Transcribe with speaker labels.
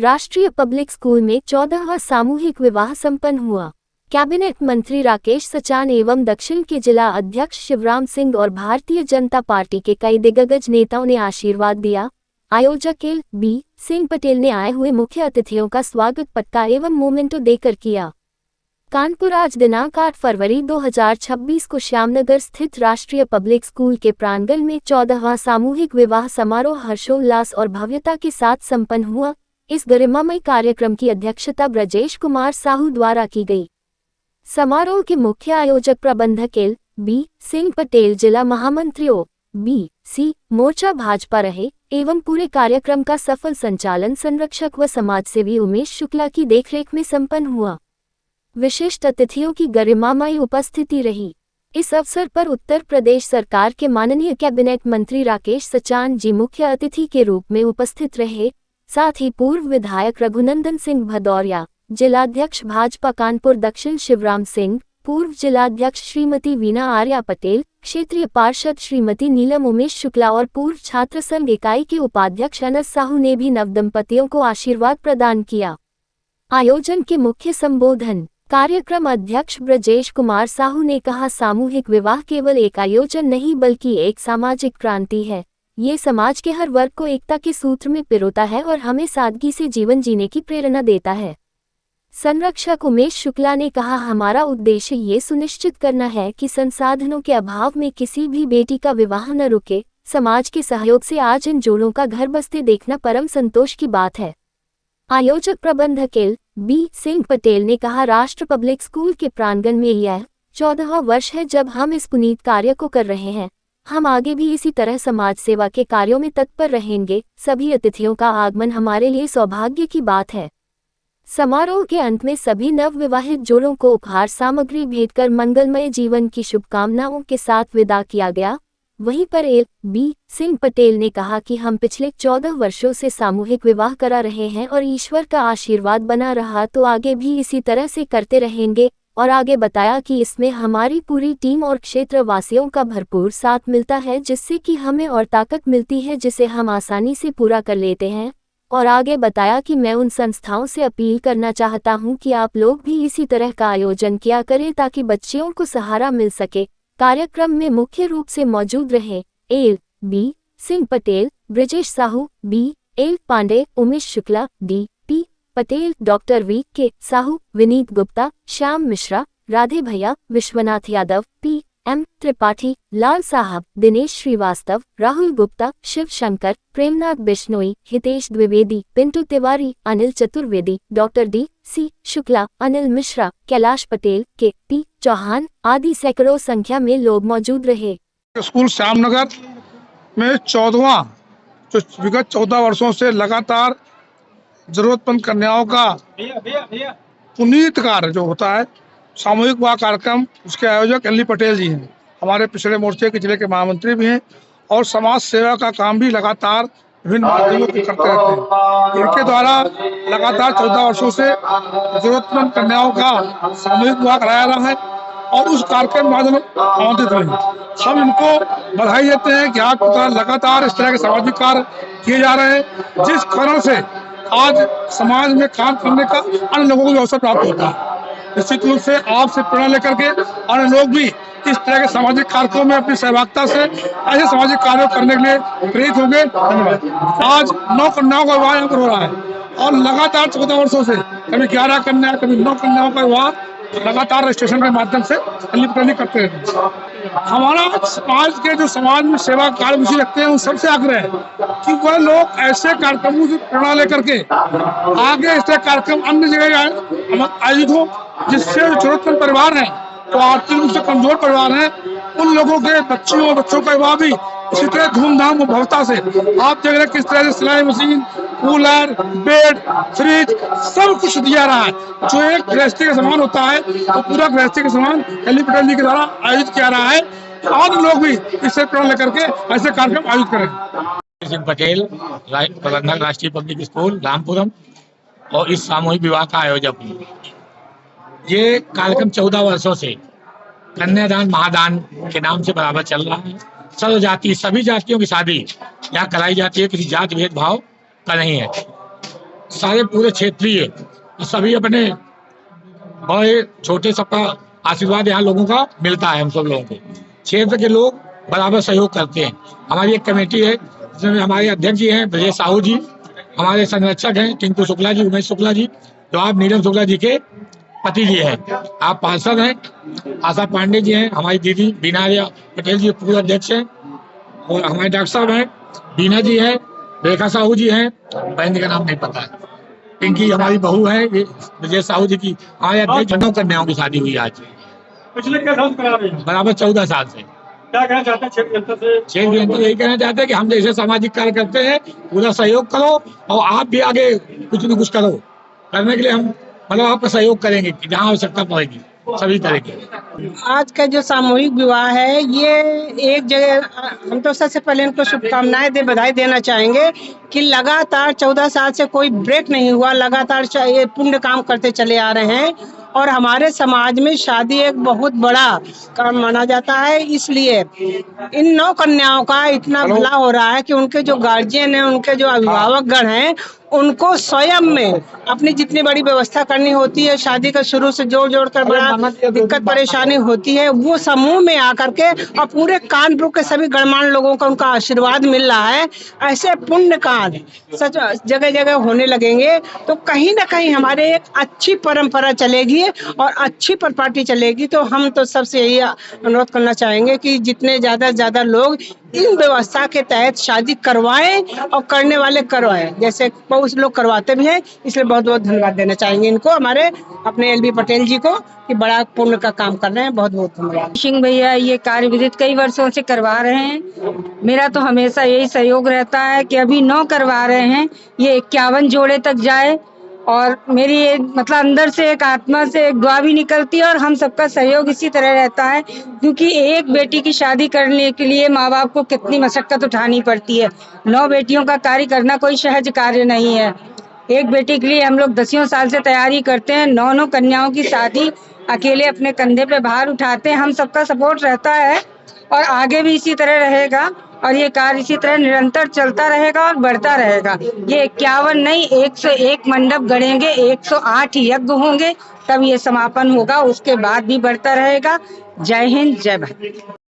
Speaker 1: राष्ट्रीय public school में 14वां सामूहिक विवाह संपन्न हुआ। कैबिनेट मंत्री राकेश सचान एवं दक्षिण के जिला अध्यक्ष शिवराम सिंह और भारतीय जनता पार्टी के कई दिग्गज नेताओं ने आशीर्वाद दिया। आयोजक एल बी सिंह पटेल ने आए हुए मुख्य अतिथियों का स्वागत पट्टा एवं मोमेंटो देकर किया। कानपुर आज दिनांक 8 फरवरी 2026 को श्यामनगर स्थित राष्ट्रीय पब्लिक स्कूल के प्रांगण में 14वां सामूहिक विवाह समारोह हर्षोल्लास और भव्यता के साथ संपन्न हुआ। इस गरिमामय कार्यक्रम की अध्यक्षता ब्रजेश कुमार साहू द्वारा की गई। समारोह के मुख्य आयोजक प्रबंधक एल बी सिंह पटेल, जिला महामंत्री ओ बी सी मोर्चा भाजपा रहे एवं पूरे कार्यक्रम का सफल संचालन संरक्षक व समाजसेवी उमेश शुक्ला की देखरेख में संपन्न हुआ। विशिष्ट अतिथियों की गरिमामय उपस्थिति रही। इस अवसर पर उत्तर प्रदेश सरकार के माननीय कैबिनेट मंत्री राकेश सचान जी मुख्य अतिथि के रूप में उपस्थित रहे। साथ ही पूर्व विधायक रघुनंदन सिंह भदौरिया, जिलाध्यक्ष भाजपा कानपुर दक्षिण शिवराम सिंह, पूर्व जिलाध्यक्ष श्रीमती वीना आर्या पटेल, क्षेत्रीय पार्षद श्रीमती नीलम उमेश शुक्ला और पूर्व छात्र संघ इकाई के उपाध्यक्ष अनस साहू ने भी नवदंपतियों को आशीर्वाद प्रदान किया। आयोजन के मुख्य संबोधन कार्यक्रम अध्यक्ष ब्रजेश कुमार साहू ने कहा, सामूहिक विवाह केवल एक आयोजन नहीं बल्कि एक सामाजिक क्रांति है। ये समाज के हर वर्ग को एकता के सूत्र में पिरोता है और हमें सादगी से जीवन जीने की प्रेरणा देता है। संरक्षक उमेश शुक्ला ने कहा, हमारा उद्देश्य ये सुनिश्चित करना है कि संसाधनों के अभाव में किसी भी बेटी का विवाह न रुके। समाज के सहयोग से आज इन जोड़ों का घर बसते देखना परम संतोष की बात है। आयोजक प्रबंधक एल बी सिंह पटेल ने कहा, राष्ट्र पब्लिक स्कूल के प्रांगण में यह 14वां वर्ष है जब हम इस पुनीत कार्य को कर रहे हैं। हम आगे भी इसी तरह समाज सेवा के कार्यों में तत्पर रहेंगे। सभी अतिथियों का आगमन हमारे लिए सौभाग्य की बात है। समारोह के अंत में सभी नवविवाहित जोड़ों को उपहार सामग्री भेंट कर मंगलमय जीवन की शुभकामनाओं के साथ विदा किया गया। वहीं पर एल बी सिंह पटेल ने कहा कि हम पिछले 14 वर्षों से सामूहिक विवाह करा रहे हैं और ईश्वर का आशीर्वाद बना रहा तो आगे भी इसी तरह से करते रहेंगे। और आगे बताया कि इसमें हमारी पूरी टीम और क्षेत्र वासियों का भरपूर साथ मिलता है, जिससे कि हमें और ताकत मिलती है जिसे हम आसानी से पूरा कर लेते हैं। और आगे बताया कि मैं उन संस्थाओं से अपील करना चाहता हूं कि आप लोग भी इसी तरह का आयोजन किया करें ताकि बच्चियों को सहारा मिल सके। कार्यक्रम में मुख्य रूप से मौजूद रहे L B Singh Patel, Brajesh Sahu, B L Pandey, Umesh Shukla, D P Patel, doctor V K Sahu, Vineet Gupta, Shyam Mishra, Radhe भैया, Vishwanath Yadav, P M Tripathi, Lal Sahab, Dinesh Srivastava, Rahul Gupta, Shiv Shankar, Premnath Bishnoi, Hitesh Dwivedi, Pintu Tiwari, Anil Chaturvedi, doctor D C Shukla, Anil Mishra, Kailash Patel, K P Chauhan आदि सैकड़ों संख्या में लोग मौजूद रहे।
Speaker 2: स्कूल श्यामनगर में 14वां जो विगत 14 वर्षों से लगातार जरूरतमंद कन्याओं का पुनीत कार्य जो होता है सामूहिक विवाह कार्यक्रम, उसके आयोजक एल पटेल जी हैं। हमारे पिछड़े मोर्चे के जिले के महामंत्री भी हैं और समाज सेवा का काम भी लगातार विभिन्न माध्यमों से करते रहते हैं। इनके द्वारा लगातार 14 वर्षों से जरूरतमंद कन्याओं का सामूहिक विवाह कराया रहा है और उस कार्यक्रम में आमंत्रित रहे। हम इनको बधाई देते हैं कि आप लगातार इस तरह के सामाजिक कार्य किए जा रहे हैं, जिस कारण से आज समाज में काम करने का अन्य लोगों को अवसर प्राप्त होता है। निश्चित रूप से आपसे प्रेरणा लेकर के अन्य लोग भी इस तरह के सामाजिक कार्यक्रमों में अपनी सहभागिता से ऐसे सामाजिक कार्य करने के लिए प्रेरित होंगे। धन्यवाद। आज 9 कन्याओं का विवाह यहाँ पर हो रहा है और लगातार 14 वर्षों से कभी 11 कन्या, कभी 9 कन्याओं का विवाह लगातार रजिस्ट्रेशन के माध्यम से करते हैं। हमारा समाज के जो समाज में सेवा कार्य मुझे लगते हैं उन सबसे आग्रह है कि वह लोग ऐसे कार्यक्रमों से प्रेरणा लेकर के आगे ऐसे कार्यक्रम अन्य जगह आयोजित हो, जिससे जरूरतमंद परिवार हैं तो आर्थिक रूप से कमजोर परिवार हैं, उन लोगों के बच्चों का विवाह भी इसी तरह धूमधाम और भव्यता से आप देख रहे किस तरह से सिलाई मशीन, कूलर, बेड, फ्रिज सब कुछ दिया रहा है। जो एक गृहस्थी का सामान होता है तो पूरा गृहस्थी का सामान एल पटेल जी के द्वारा आयोजित किया रहा है। और लोग भी इससे प्रेरणा लेकर के ऐसे कार्यक्रम आयोजित करें।
Speaker 3: सिंह पटेल, प्रबंधक राष्ट्रीय पब्लिक स्कूल रामपुरम और इस सामूहिक विवाह का आयोजक हूँ। ये कार्यक्रम 14 वर्षों से कन्यादान महादान के नाम से बराबर चल रहा है। सर्व जाति सभी जातियों की शादी यहाँ कराई जाती है, किसी जाति भेदभाव का नहीं है। सारे पूरे क्षेत्रीय सभी अपने बड़े छोटे सबका आशीर्वाद यहाँ लोगों का मिलता है। हम सब लोगों को क्षेत्र के लोग बराबर सहयोग करते हैं। हमारी एक कमेटी है जिसमें हमारे अध्यक्ष जी हैं ब्रजेश साहू जी, हमारे संरक्षक हैं टिंकू शुक्ला जी, उमेश शुक्ला जी, जो आप नीलम शुक्ला जी के पति जी हैं। आप पार्षद हैं आशा पांडे जी हैं, हमारी दीदी बीना पटेल जी पूर्व अध्यक्ष हैं, और हमारे डॉक्टर साहब हैं, बीना जी हैं, रेखा साहू जी हैं, बहन जी का नाम नहीं पता है, पिंकी हमारी बहू है, ये ब्रजेश साहू जी की हमारे अध्यक्ष 9 कन्याओं की शादी हुई आज
Speaker 4: पिछले क्या साल करा रहे हैं?
Speaker 3: बराबर 14 साल से।
Speaker 4: क्या कहना चाहते हैं क्षेत्र जनता से?
Speaker 3: क्षेत्र जनता यही कहना चाहते हैं कि हम जैसे सामाजिक कार्य करते हैं पूरा सहयोग करो, और आप भी आगे कुछ न कुछ करो। करने के लिए हम मतलब आपका सहयोग करेंगे कि जहाँ आवश्यकता पड़ेगी सभी तरह के।
Speaker 5: आज का जो सामूहिक विवाह है ये एक जगह, हम तो सबसे पहले इनको शुभकामनाएं बधाई देना चाहेंगे कि लगातार 14 साल से कोई ब्रेक नहीं हुआ, लगातार ये पुण्य काम करते चले आ रहे हैं। और हमारे समाज में शादी एक बहुत बड़ा काम माना जाता है, इसलिए इन 9 कन्याओं का इतना भला हो रहा है कि उनके जो गार्जियन हैं, उनके जो अभिभावक गण हैं, उनको स्वयं में अपनी जितनी बड़ी व्यवस्था करनी होती है, शादी का शुरू से जोड़ कर बड़ा दिक्कत परेशानी होती है, वो समूह में आकर के और पूरे कानपुर के सभी गणमान्य लोगों का उनका आशीर्वाद मिल रहा है। ऐसे पुण्य कार्य सच जगह जगह होने लगेंगे तो कहीं ना कहीं हमारे एक अच्छी परंपरा चलेगी और अच्छी परिपाटी चलेगी। तो हम तो सबसे यही अनुरोध करना चाहेंगे कि जितने ज्यादा से ज्यादा लोग इन व्यवस्था के तहत शादी करवाएं और करने वाले करवाएं, जैसे बहुत लोग करवाते भी हैं, इसलिए बहुत बहुत धन्यवाद देना चाहेंगे इनको, हमारे अपने LB पटेल जी को, कि बड़ा पुण्य का काम कर रहे हैं। बहुत बहुत धन्यवाद।
Speaker 6: सिंह भैया ये कार्य विधित कई वर्षों से करवा रहे हैं। मेरा तो हमेशा यही सहयोग रहता है कि अभी 9 करवा रहे हैं, ये 51 जोड़े तक जाए, और मेरी मतलब अंदर से एक आत्मा से एक दुआ भी निकलती है, और हम सबका सहयोग इसी तरह रहता है, क्योंकि एक बेटी की शादी करने के लिए माँ बाप को कितनी मशक्कत उठानी पड़ती है। 9 बेटियों का कार्य करना कोई सहज कार्य नहीं है। एक बेटी के लिए हम लोग 10 साल से तैयारी करते हैं, 9 कन्याओं की शादी अकेले अपने कंधे पे भार उठाते हैं। हम सबका सपोर्ट रहता है और आगे भी इसी तरह रहेगा, और ये कार्य इसी तरह निरंतर चलता रहेगा और बढ़ता रहेगा। ये 51 नहीं 101 मंडप गढ़ेंगे, 108 यज्ञ होंगे, तब ये समापन होगा, उसके बाद भी बढ़ता रहेगा। जय हिंद, जय भारत।